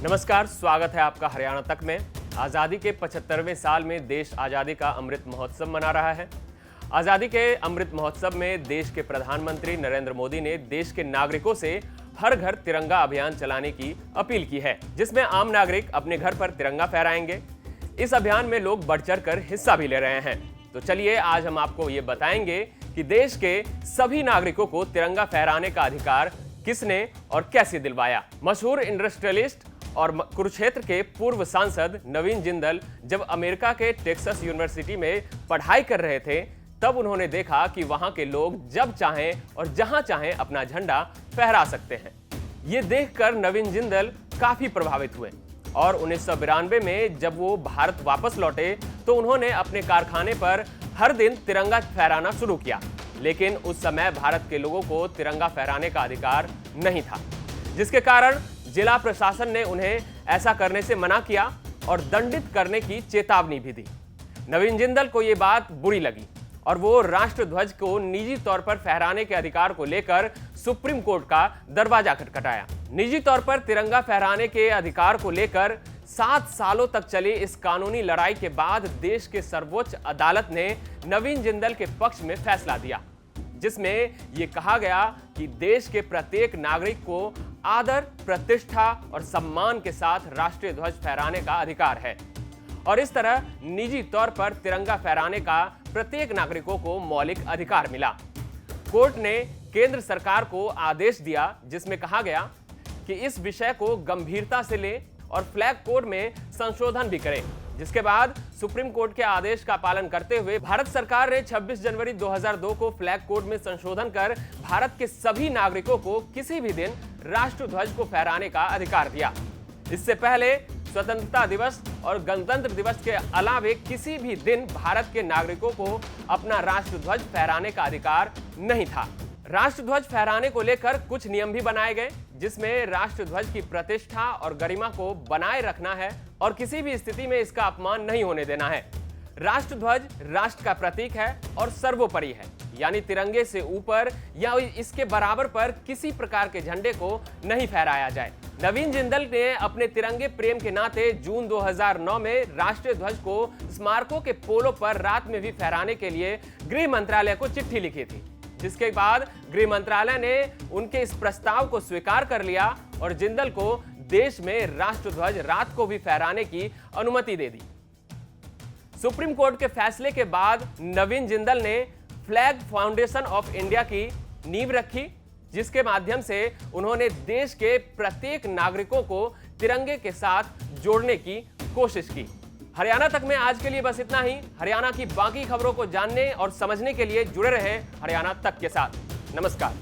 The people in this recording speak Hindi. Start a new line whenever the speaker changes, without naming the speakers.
नमस्कार, स्वागत है आपका हरियाणा तक में। आज़ादी के 75वें साल में देश आज़ादी का अमृत महोत्सव मना रहा है। आज़ादी के अमृत महोत्सव में देश के प्रधानमंत्री नरेंद्र मोदी ने देश के नागरिकों से हर घर तिरंगा अभियान चलाने की अपील की है, जिसमें आम नागरिक अपने घर पर तिरंगा फहराएंगे। इस अभियान में लोग बढ़ चढ़कर हिस्सा भी ले रहे हैं। तो चलिए आज हम आपको ये बताएंगे कि देश के सभी नागरिकों को तिरंगा फहराने का अधिकार किसने और कैसे दिलवाया। मशहूर इंडस्ट्रियलिस्ट और कुरुक्षेत्र के पूर्व सांसद नवीन जिंदल जब अमेरिका के टेक्सास यूनिवर्सिटी में पढ़ाई कर रहे थे, तब उन्होंने देखा कि वहां के लोग जब चाहें और जहां चाहें अपना झंडा फहरा सकते हैं। ये देखकर नवीन जिंदल काफी प्रभावित हुए और 1992 में जब वो भारत वापस लौटे तो उन्होंने अपने कारखाने पर हर दिन तिरंगा फहराना शुरू किया। लेकिन उस समय भारत के लोगों को तिरंगा फहराने का अधिकार नहीं था, जिसके कारण जिला प्रशासन ने उन्हें ऐसा करने से मना किया और दंडित करने की चेतावनी भी दी। नवीन जिंदल को यह बात बुरी लगी और वो राष्ट्रध्वज को निजी तौर पर फहराने के अधिकार को लेकर सुप्रीम कोर्ट का दरवाजा खटखटाया। निजी तौर पर तिरंगा फहराने के अधिकार को लेकर 7 सालों तक चली इस कानूनी लड़ाई के बाद देश के सर्वोच्च अदालत ने नवीन जिंदल के पक्ष में फैसला दिया, जिसमें यह कहा गया कि देश के प्रत्येक नागरिक को आदर, प्रतिष्ठा और सम्मान के साथ राष्ट्रीय ध्वज फहराने का अधिकार है और इस तरह निजी तौर पर तिरंगा फहराने का प्रत्येक नागरिकों को मौलिक अधिकार मिला। कोर्ट ने केंद्र सरकार को आदेश दिया, जिसमें कहा गया कि इस विषय को गंभीरता से ले और फ्लैग कोड में संशोधन भी करें। जिसके बाद सुप्रीम कोर्ट के आदेश का पालन करते हुए भारत सरकार ने 26 जनवरी 2002 को फ्लैग कोड में संशोधन कर भारत के सभी नागरिकों को किसी भी दिन राष्ट्रध्वज को फहराने का अधिकार दिया। इससे पहले स्वतंत्रता दिवस और गणतंत्र दिवस के अलावे किसी भी दिन भारत के नागरिकों को अपना राष्ट्रध्वज फहराने का अधिकार नहीं था। राष्ट्रध्वज फहराने को लेकर कुछ नियम भी बनाए गए, जिसमें राष्ट्रध्वज की प्रतिष्ठा और गरिमा को बनाए रखना है और किसी भी स्थिति में इसका अपमान नहीं होने देना है। राष्ट्रध्वज राष्ट्र का प्रतीक है और सर्वोपरि है, यानी तिरंगे से ऊपर या इसके बराबर पर किसी प्रकार के झंडे को नहीं फहराया जाए। नवीन जिंदल ने अपने तिरंगे प्रेम के नाते जून 2009 में राष्ट्रीय ध्वज को स्मारकों के पोलों पर रात में भी फहराने के लिए गृह मंत्रालय को चिट्ठी लिखी थी, जिसके बाद गृह मंत्रालय ने उनके इस प्रस्ताव को स्वीकार कर लिया और जिंदल को देश में राष्ट्रध्वज रात को भी फहराने की अनुमति दे दी। सुप्रीम कोर्ट के फैसले के बाद नवीन जिंदल ने फ्लैग फाउंडेशन ऑफ इंडिया की नींव रखी, जिसके माध्यम से उन्होंने देश के प्रत्येक नागरिकों को तिरंगे के साथ जोड़ने की कोशिश की। हरियाणा तक में आज के लिए बस इतना ही। हरियाणा की बाकी खबरों को जानने और समझने के लिए जुड़े रहें हरियाणा तक के साथ। नमस्कार।